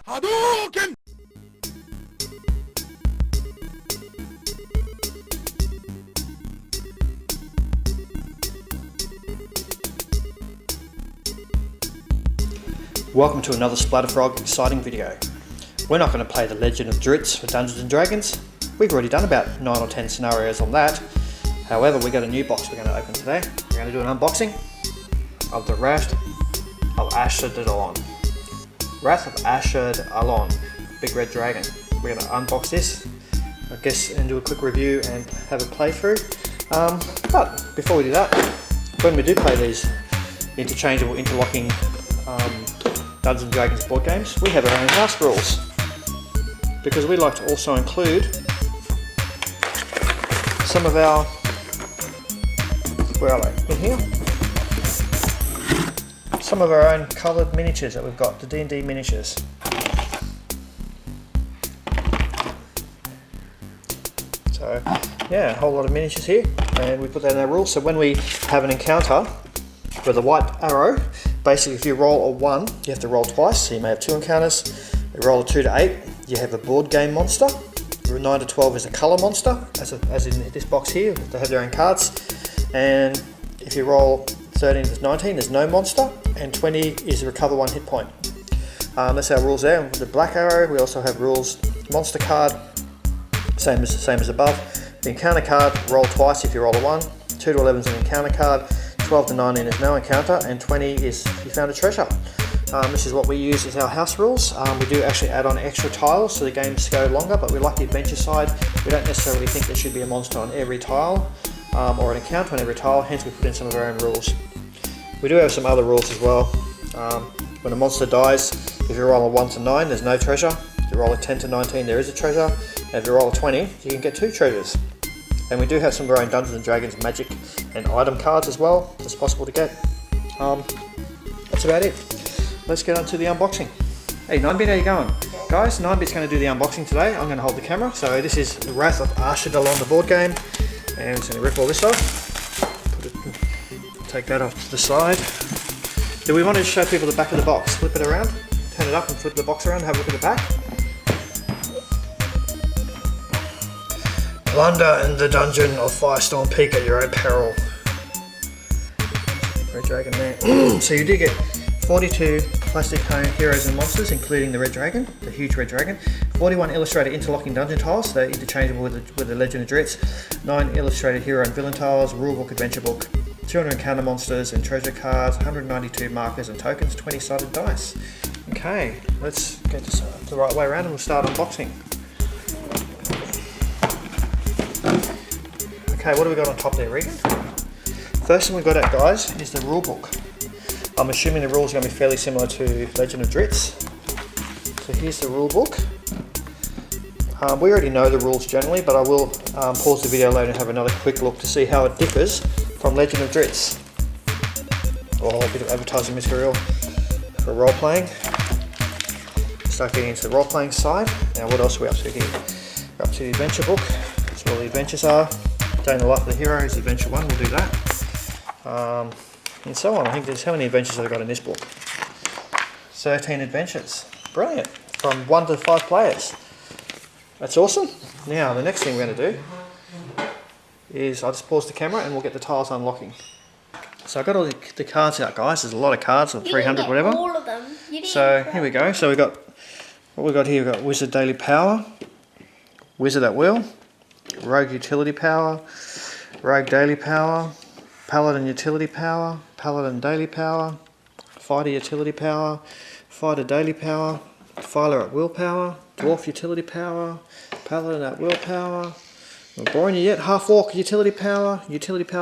Hadouken! Welcome to another Splatterfrog exciting video. We're not going to play the Legend of Drizzt for Dungeons and Dragons. We've already done about 9 or 10 scenarios on that. However, we've got a new box we're going to open today. We're going to do an unboxing of the Wrath of Ashardalon. Wrath of Ashardalon, big red dragon. We're going to unbox this, I guess, and do a quick review and have a playthrough. But before we do that, when we do play these interchangeable, interlocking Dungeons and Dragons board games, we have our own house rules, because we like to also include some of our, where are they? In here? Some of our own coloured miniatures that we've got, the D&D miniatures. So yeah, a whole lot of miniatures here, and we put that in our rules. So when we have an encounter with a white arrow, basically if you roll a 1, you have to roll twice, so you may have 2 encounters. You roll a 2 to 8, you have a board game monster. 9 to 12 is a colour monster, as in this box here, they have their own cards. And if you roll 13 to 19, there's no monster, and 20 is a recover 1 hit point. That's our rules there. With the black arrow, we also have rules, monster card, same as above. The encounter card, roll twice if you roll a 1, 2 to 11 is an encounter card, 12 to 19 is no encounter, and 20 is you found a treasure. This is what we use as our house rules. We do actually add on extra tiles so the games go longer, but we like the adventure side. We don't necessarily think there should be a monster on every tile, or an encounter on every tile, hence we put in some of our own rules. We do have some other rules as well. When a monster dies, if you roll a 1 to 9, there's no treasure. If you roll a 10 to 19, there is a treasure. And if you roll a 20, you can get 2 treasures. And we do have some of our own Dungeons and Dragons magic and item cards as well, that's possible to get. That's about it. Let's get on to the unboxing. Hey 9-Bit, how you going? Guys, 9-Bit's going to do the unboxing today. I'm going to hold the camera. So this is the Wrath of Ashardalon, the board game. And I'm just going to rip all this off. Take that off to the side. Do we want to show people the back of the box? Flip it around, turn it up and flip the box around, have a look at the back. Plunder in the dungeon of Firestorm Peak at your own peril. Red dragon there. So you do get 42 plastic heroes and monsters, including the red dragon, the huge red dragon. 41 illustrated interlocking dungeon tiles, they're interchangeable with the Legend of Drizzt. 9 illustrated hero and villain tiles, rulebook, adventure book. 200 encounter monsters and treasure cards, 192 markers and tokens, 20 sided dice. Okay, let's get this the right way around and we'll start unboxing. Okay, what do we got on top there, Regan? First thing we've got out, guys, is the rule book. I'm assuming the rules are going to be fairly similar to Legend of Drizzt. So here's the rule book. We already know the rules generally, but I will pause the video later and have another quick look to see how it differs from Legend of Drizzt. Oh, a bit of advertising material for role playing. Start getting into the role playing side. Now what else are we up to here? We're up to the adventure book. That's where all the adventures are. Day in the life of the hero is adventure 1, we'll do that. And so on. I think there's, how many adventures have I got in this book? 13 adventures. Brilliant. From 1 to 5 players. That's awesome. Now the next thing we're going to do is I'll just pause the camera and we'll get the tiles unlocking. So I've got all the cards out, guys. There's a lot of cards, or 300 whatever. All of them. So here we go. So we've got, what we've got here, we've got Wizard Daily Power, Wizard at Will, Rogue Utility Power, Rogue Daily Power, Paladin Utility Power, Paladin Daily Power, Fighter Utility Power, Fighter Daily Power, Filer at Will Power, Dwarf Utility Power, Paladin at Will Power, not boring you yet, Half Orc Utility Power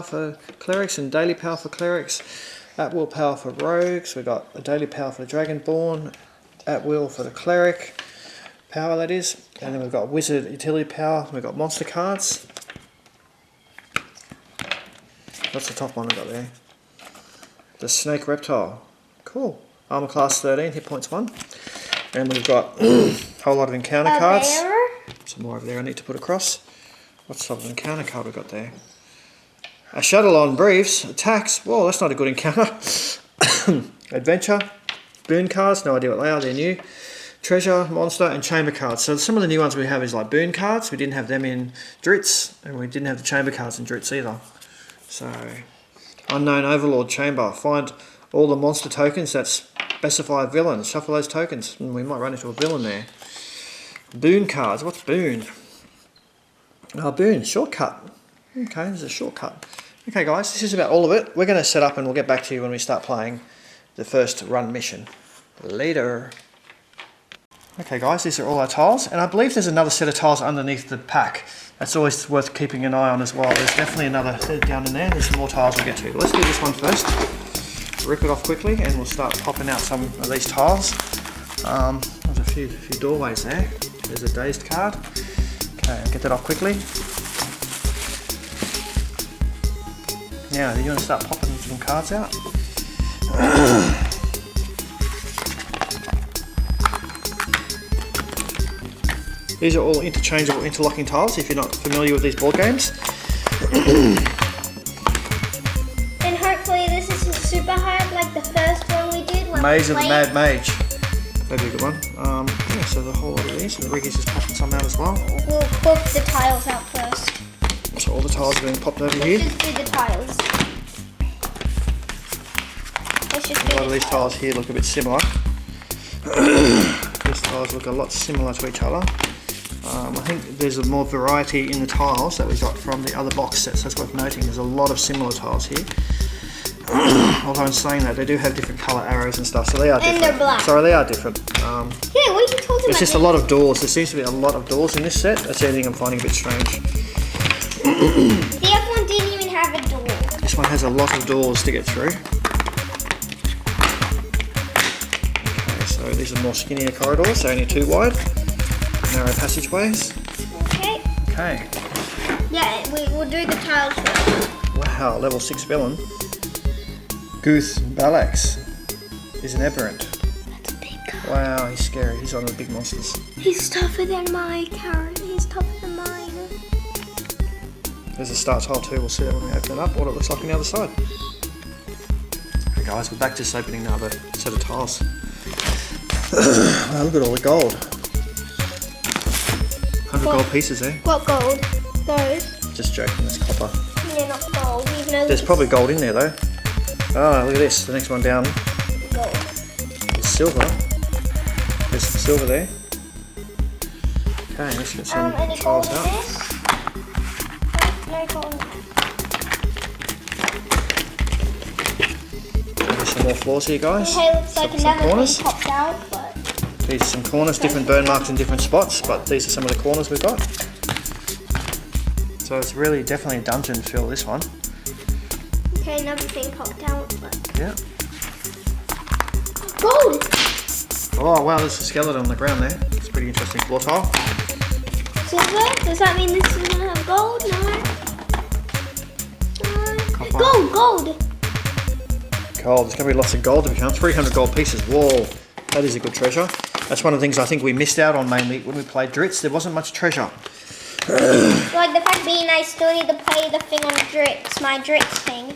for Clerics and Daily Power for Clerics, at Will Power for Rogues, we've got a Daily Power for the Dragonborn, at Will for the Cleric Power that is, and then we've got Wizard Utility Power, we've got Monster Cards. What's the top one I've got there? The Snake Reptile. Cool. Armor class 13, hit points 1. And we've got a whole lot of encounter cards. Some more over there I need to put across. What sort of encounter card we got there? Ashardalon Briefs. Attacks. Whoa, that's not a good encounter. Adventure. Boon cards. No idea what they are. They're new. treasure, monster, and chamber cards. So some of the new ones we have is like boon cards. We didn't have them in Drizzt, and we didn't have the chamber cards in Drizzt either. So, unknown overlord chamber. Find all the monster tokens that specify a villain. Shuffle those tokens. We might run into a villain there. Boon cards. What's boon? Oh, boon. Shortcut. Okay, there's a shortcut. Okay, guys, this is about all of it. We're going to set up and we'll get back to you when we start playing the first run mission. Later. Okay, guys, these are all our tiles, and I believe there's another set of tiles underneath the pack. That's always worth keeping an eye on as well. There's definitely another set down in there. There's some more tiles we'll get to. Let's do this one first. Rip it off quickly, and we'll start popping out some of these tiles. There's a few doorways there. There's a dazed card. Okay, I'll get that off quickly. Now, do you want to start popping some cards out? These are all interchangeable interlocking tiles if you're not familiar with these board games. And hopefully this isn't super hard like the first one we did. Maze of the Mad Mage. That'd be a good one. Yeah, so there's a whole lot of these, and Reagy's just popping some out as well. We'll pop the tiles out first. So all the tiles are being popped over here. Let's just do the tiles. A lot of these tiles here look a bit similar. These tiles look a lot similar to each other. I think there's more variety in the tiles that we got from the other box sets. That's worth noting. There's a lot of similar tiles here. Although in saying that, they do have different colour arrows and stuff, so they are different. And they're black. Sorry, they are different. Yeah, what are you talking about? It's just a lot of doors. There seems to be a lot of doors in this set. That's the only thing I'm finding a bit strange. The other one didn't even have a door. This one has a lot of doors to get through. Okay, so these are more skinnier corridors, so only 2 wide. Narrow passageways. Okay. Okay. Yeah, we'll do the tiles first. Wow, level 6 villain. Guth Balax is an aberrant. That's a big guy. Wow, he's scary. He's one of the big monsters. He's tougher than my carrot. He's tougher than mine. There's a start tile too. We'll see that when we open it up, what it looks like on the other side. Okay guys, we're back to just opening another set of tiles. Wow, look at all the gold. 100 gold pieces there. What gold? Those? Just joking, that's copper. They're not gold. Even though There's probably gold in there though. Oh, look at this. The next one down gold. is silver. There's some silver there. Okay, let's get some Any tiles gold in out. this? No gold. There's some more floors here, guys. Okay, looks like Some another corners. thing popped out, but These are some corners, different burn marks in different spots, but these are some of the corners we've got. So it's really definitely a dungeon feel, this one. okay, another thing popped out, but Yeah. gold! Oh wow, there's a skeleton on the ground there. It's a pretty interesting floor tile. Silver? Does that mean this is gonna have gold? No. Copper. Gold! Gold, there's going to be lots of gold to be found. 300 gold pieces, whoa, that is a good treasure. That's one of the things I think we missed out on mainly when we played Drizzt. There wasn't much treasure. Like the fact being I still need to play the thing on Drizzt, my Drizzt thing.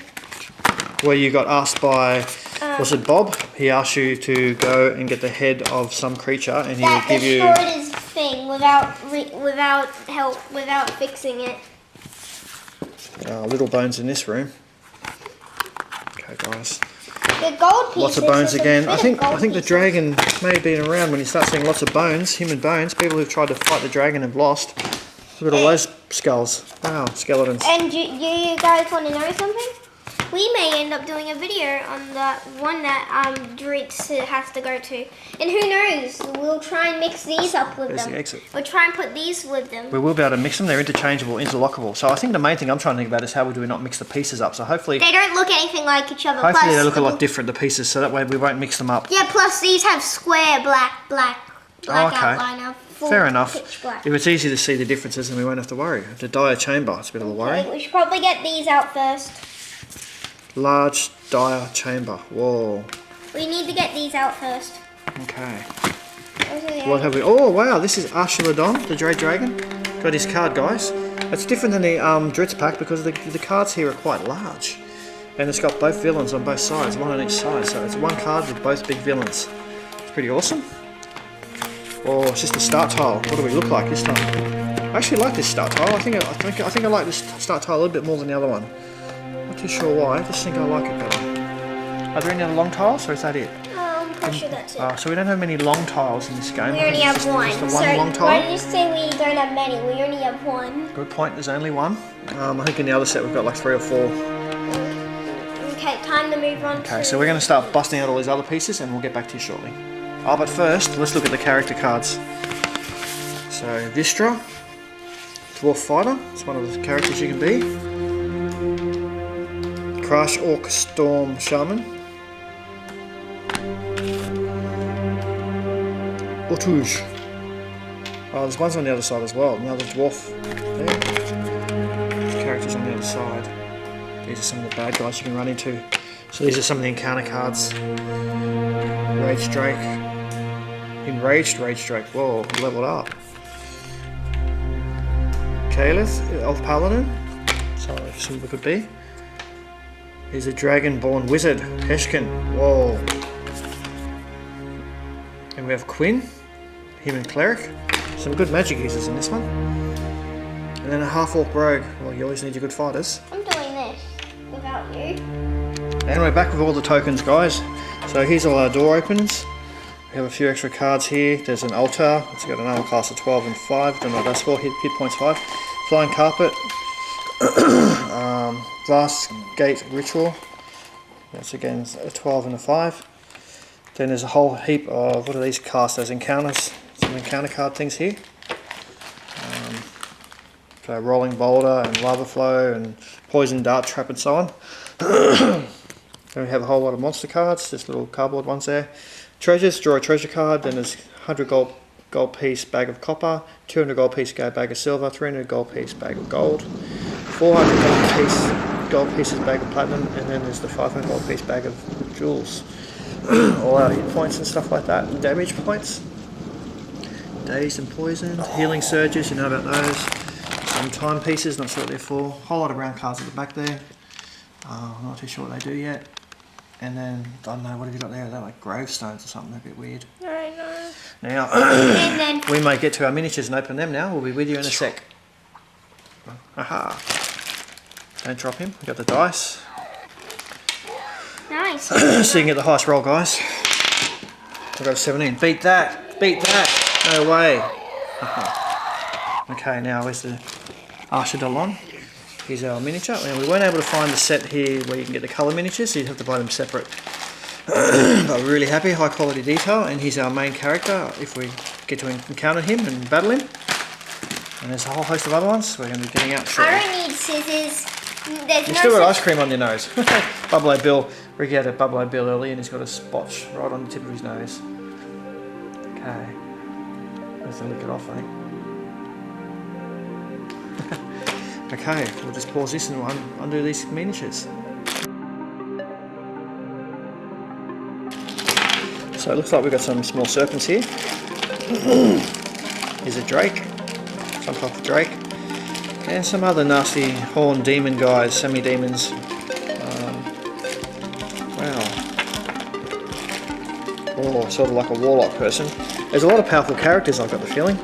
Where you got asked by, was it Bob? He asked you to go and get the head of some creature and he would give you... That destroyed his thing without fixing it. Little bones in this room. Okay guys. The gold pieces. Lots of bones there's a again. bit I of think gold the pieces. dragon may have been around when you start seeing lots of bones, human bones. People who've tried to fight the dragon have lost. Look at all those skulls. Wow, skeletons. And you guys want to know something? We may end up doing a video on the one that Drizzt has to go to. And who knows? We'll try and mix these up with There's them. the exit. We'll try and put these with them. We will be able to mix them. They're interchangeable, interlockable. So I think the main thing I'm trying to think about is how do we not mix the pieces up. So hopefully They don't look anything like each other. they Plus, look a lot different, the pieces, so that way we won't mix them up. Yeah, plus these have square black okay. outline of full Fair enough. pitch black. If it's easy to see the differences, then we won't have to worry. The dire chamber, it's a bit of a worry. Okay, we should probably get these out first. Large dire chamber. Whoa. We need to get these out first. Okay. Those are the What have we? Oh wow, this is Ashardalon, the Dread Dragon. Got his card, guys. It's different than the Drizzt pack because the cards here are quite large. And it's got both villains on both sides, one on each side. So it's one card with both big villains. It's pretty awesome. Oh, it's just the start tile. What do we look like this time? I actually like this start tile. I think I like this start tile a little bit more than the other one. Not too sure why. I just think I like it better. Are there any other long tiles, or is that it? I'm pretty sure that's it. So we don't have many long tiles in this game. We only have one. Just the So one long tile. why did you say we don't have many? We only have one. Good point. There's only one. I think in the other set we've got like 3 or 4. Okay, time to move on. Okay, so we're going to start busting out all these other pieces, and we'll get back to you shortly. Oh, but first, let's look at the character cards. So Vistra, Dwarf Fighter. It's one of the characters you can be. Crash Orc Storm Shaman. Otouge. Oh, there's ones on the other side as well. Another dwarf there. There's characters on the other side. These are some of the bad guys you can run into. So these are some of the encounter cards. Rage Drake. Enraged Rage Drake. Whoa, leveled up. Calith, Elf Paladin. So some of it could be. Here's a Dragonborn Wizard, Heshkin. Whoa. And we have Quinn, Human Cleric. Some good magic users in this one. And then a Half-Orc Rogue. Well, you always need your good fighters. I'm doing this without you. And we're back with all the tokens, guys. So here's all our door openers. We have a few extra cards here. There's an altar. It's got an armor class of 12 and 5. Don't know what that's for. Hit points 5. Flying carpet. Glass gate ritual. That's again a 12 and a 5. Then there's a whole heap of, what are these cast as encounters? Some encounter card things here. So rolling boulder and lava flow and poison dart trap and so on. Then we have a whole lot of monster cards, just little cardboard ones there. Treasures, draw a treasure card, then there's 100 gold piece bag of copper, 200 gold piece bag of silver, 300 gold piece bag of gold, 400 gold pieces bag of platinum, and then there's the 500 gold piece bag of jewels. All our hit points and stuff like that, and damage points. Dazed and poisoned, healing surges, you know about those. Some time pieces, not sure what they're for. Whole lot of round cards at the back there. I'm not too sure what they do yet. And then, I don't know, what have you got there? They're like gravestones or something, a bit weird. I know. Now, And then we may get to our miniatures and open them now. We'll be with you in a sec. Aha. Don't drop him. We got the dice. nice. So you can get the highest roll, guys. We'll go to 17. Beat that! Beat that! No way! Okay, now where's the Ashardalon? Here's our miniature. And we weren't able to find the set here where you can get the colour miniatures, so you'd have to buy them separate. But we're really happy, high quality detail, and he's our main character if we get to encounter him and battle him. And there's a whole host of other ones we're going to be getting out shortly. I don't need scissors. There's You no still got such- ice cream on your nose. Bubble Bill, Ricky had a Bubble Bill earlier and he's got a spotch right on the tip of his nose. Okay. Let's lick it off, I think. Okay, we'll just pause this and undo these miniatures. So it looks like we've got some small serpents here. Here's a drake, some type of drake, and some other nasty horned demon guys, semi-demons. Wow. Oh, sort of like a warlock person. There's a lot of powerful characters, I've got the feeling.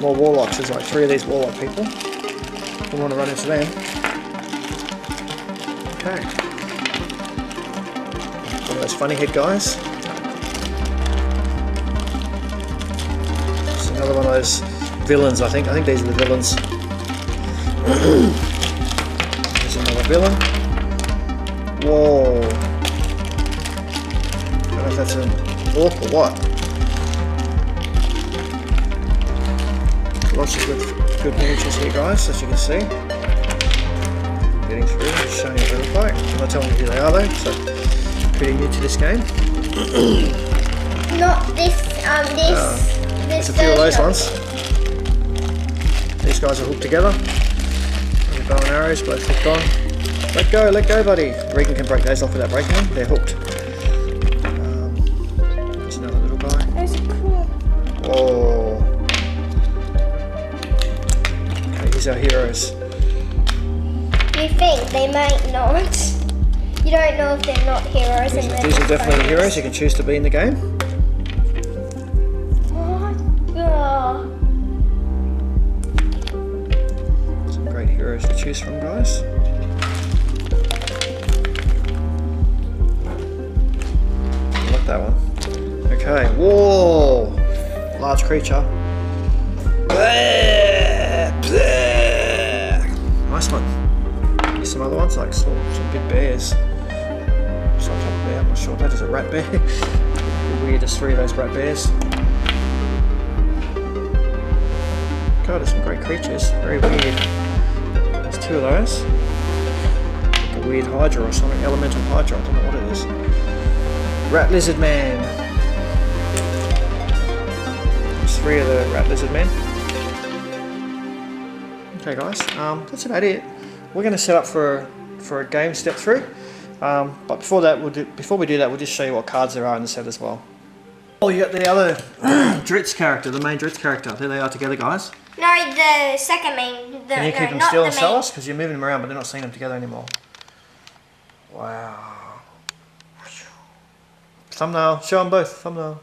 More warlocks, there's like 3 of these warlock people. We want to run into them. Okay. One of those funny head guys. It's another one of those villains, I think. I think these are the villains. There's another villain. Whoa. I don't know if that's an orc or what. Lots of good miniatures here, guys, as you can see. Getting through, just showing you what they look like. I'm not telling you who they are though, so pretty new to this game. Not this, There's a few of those ones. These guys are hooked together. The bow and arrows, both hooked on. Let go, buddy. Regan can break those off without breaking them. They're hooked. There's another little guy. There's a cool. Whoa. Okay, here's our heroes. You think they might not? You don't know if they're not heroes. These are definitely the heroes you can choose to be in the game. What? Oh. Some great heroes to choose from, guys. I like that one. Okay, whoa! Large creature. Nice one. Here's some other ones, like some big bears. Some type of bear, I'm not sure. That is a rat bear. The weirdest 3 of those rat bears. God, there's some great creatures. Very weird. There's 2 of those. Like a weird hydra or something. Elemental hydra. I don't know what it is. Rat lizard man. There's 3 of the rat lizard men. Okay, guys. That's about it. We're going to set up for a game step through. But before we do that, we'll just show you what cards there are in the set as well. Oh, you got the other Drizzt character, the main Drizzt character. There they are together, guys. No, the second main. Can you keep them still and sell us? Because you're moving them around, but they're not seeing them together anymore. Wow. Thumbnail. Show them both. Thumbnail.